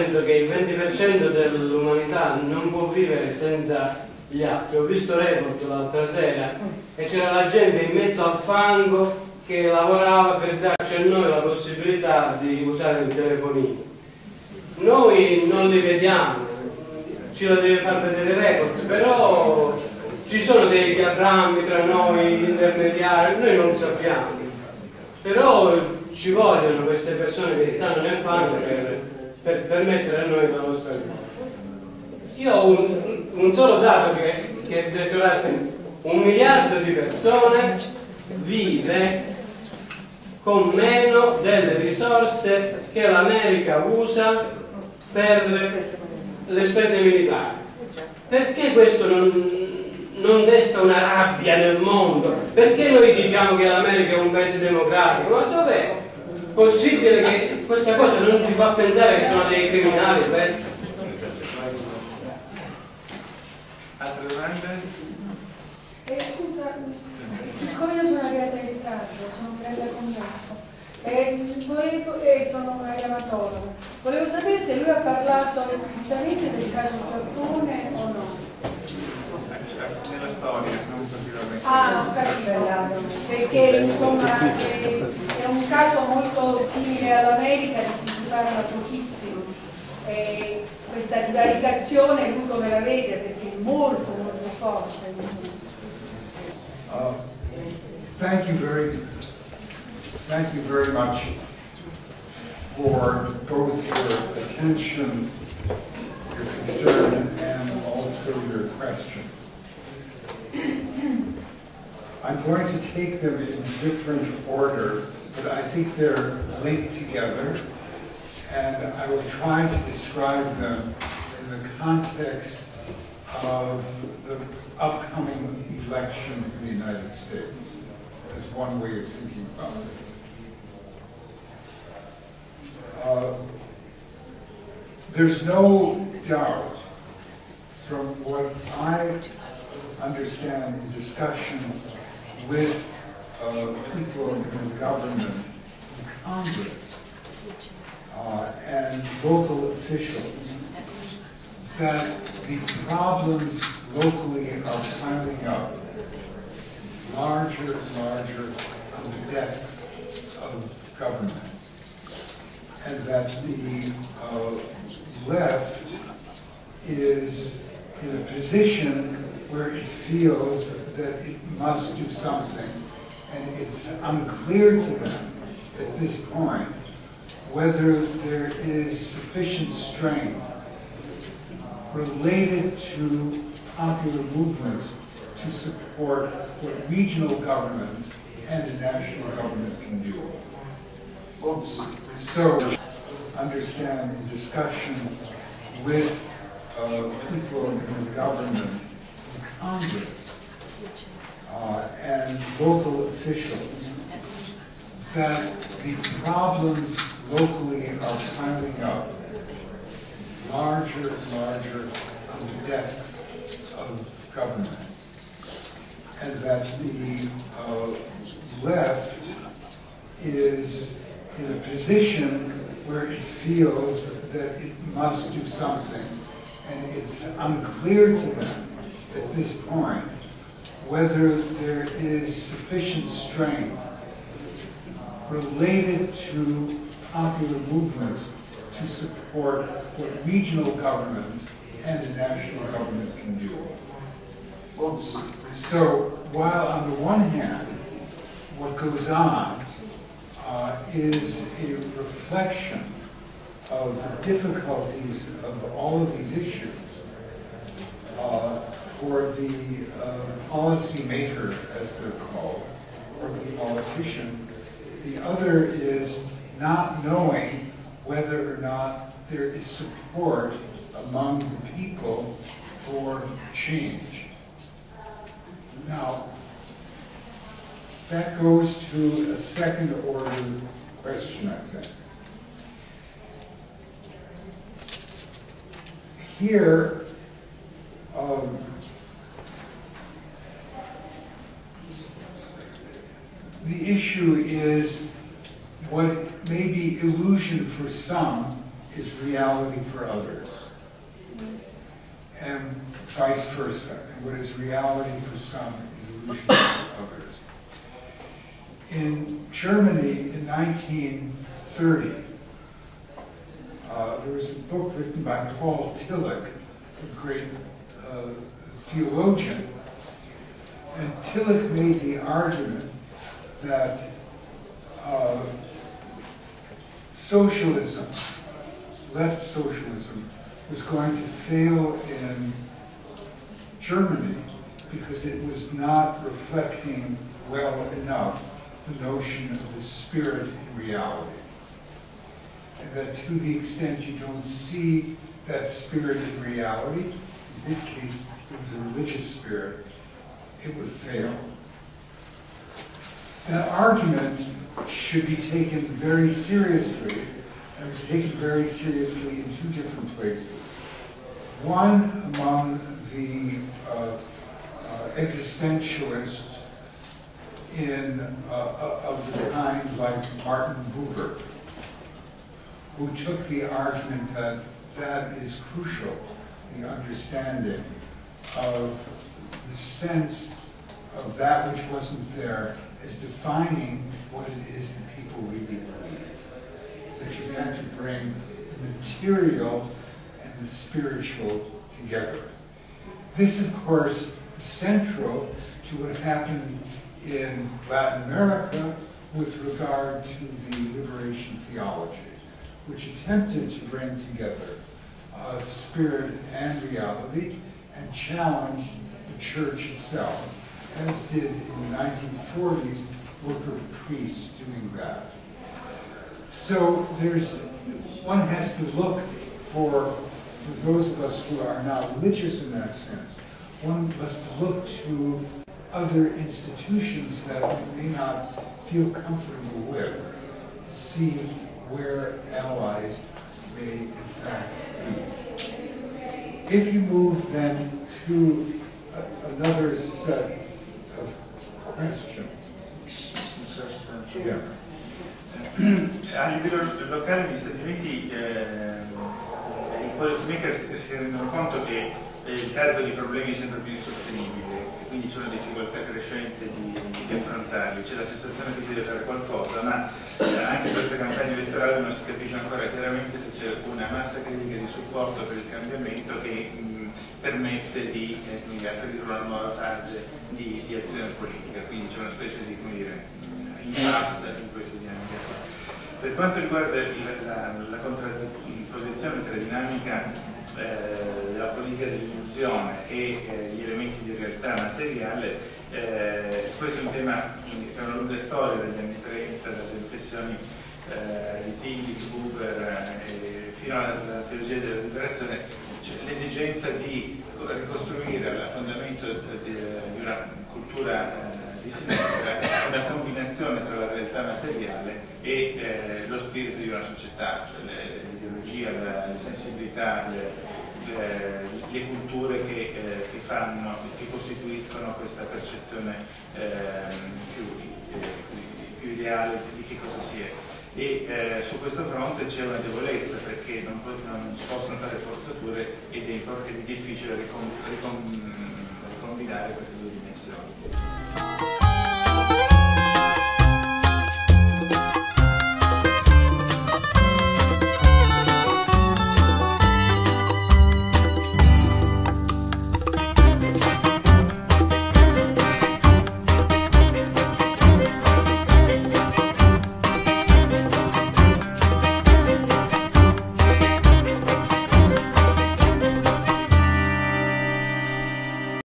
penso che il 20% dell'umanità non può vivere senza gli altri. Ho visto Report l'altra sera e c'era la gente in mezzo al fango che lavorava per darci a noi la possibilità di usare il telefonino. Noi non li vediamo, ce la deve far vedere Report, però ci sono dei diaframmi tra noi, intermediari, noi non sappiamo. Però ci vogliono queste persone che stanno nel fango per permettere a noi la nostra vita. Io ho un solo dato che detto Raskin, 1 miliardo di persone vive con meno delle risorse che l'America usa per le spese militari. Perché questo non desta una rabbia nel mondo? Perché noi diciamo che l'America è un paese democratico? Ma dov'è possibile che questa cosa non ci fa pensare che sono dei criminali questi? Altre domande? Scusa, siccome io sono arrivata in ritardo, sono arrivata al congresso e sono una reumatologa, volevo sapere se lui ha parlato esplicitamente del caso Giappone o no. Nella storia, non particolarmente. Ah, ho capito, perché insomma è un caso molto simile all'America di cui si parla pochissimo. Questa divaricazione lui come la vede, perché è molto molto forte. Thank you very much for both your attention, your concern, and also your questions. I'm going to take them in different order, but I think they're linked together, and I will try to describe them in the context of the upcoming election in the United States, as one way of thinking about this. There's no doubt from what I understand in discussion with people in the government, in Congress, and local officials, that the problems locally are piling up larger and larger on the desks of governments, and that the left is in a position where it feels that it must do something, and it's unclear to them at this point whether there is sufficient strength related to popular movements to support what regional governments and the national government can do. So, understand in discussion with people in the government, in Congress, and local officials, that the problems locally are piling up larger and larger on the desks of governments, and that the left is in a position where it feels that it must do something, and it's unclear to them at this point whether there is sufficient strength related to popular movements to support what regional governments and the national government can do. So while on the one hand, what goes on is a reflection of the difficulties of all of these issues for the policymaker, as they're called, or the politician. The other is not knowing whether or not there is support among the people for change. Now, that goes to a second order question, I think. Here, the issue is what may be illusion for some is reality for others, and vice versa. And what is reality for some is illusion for others. In Germany in 1930, there was a book written by Paul Tillich, a great theologian, and Tillich made the argument that socialism, left socialism, was going to fail in Germany because it was not reflecting well enough the notion of the spirit in reality. And that to the extent you don't see that spirit in reality, in this case it was a religious spirit, it would fail. That argument should be taken very seriously, and it was taken very seriously in two different places. One among the existentialists of the kind like Martin Buber, who took the argument that that is crucial, the understanding of the sense of that which wasn't there as defining what it is that people really believe. That you had to bring the material and the spiritual together. This, of course, is central to what happened in Latin America with regard to the liberation theology, which attempted to bring together spirit and reality and challenged the church itself, as did in the 1940s worker priests doing that. So one has to look for those of us who are not religious in that sense, one must look to other institutions that we may not feel comfortable with to see where allies may in fact be. If you move then to another set of questions. Yeah. A livello locale negli Stati Uniti i policymaker si rendono conto che il carico di problemi è sempre più insostenibile, quindi c'è una difficoltà crescente di affrontarli, c'è la sensazione che si deve fare qualcosa, ma anche in questa campagna elettorale non si capisce ancora chiaramente se c'è una massa critica di supporto per il cambiamento che permette di aprire una nuova fase di azione politica, quindi c'è una specie di, come dire, impasse in questa dinamica. Per quanto riguarda la contrapposizione tra dinamica della politica dell'illusione e gli elementi di realtà materiale, questo è un tema che ha una lunga storia dagli anni 30, dalle riflessioni di Tillich, Buber fino alla teologia della liberazione, l'esigenza di ricostruire a fondamento di una cultura di sinistra una combinazione tra la realtà materiale e lo spirito di una società, cioè l'ideologia, le sensibilità, le culture che costituiscono questa percezione più ideale di che cosa si è. E su questo fronte c'è una debolezza perché non si possono fare forzature ed è difficile ricombinare queste due dimensioni.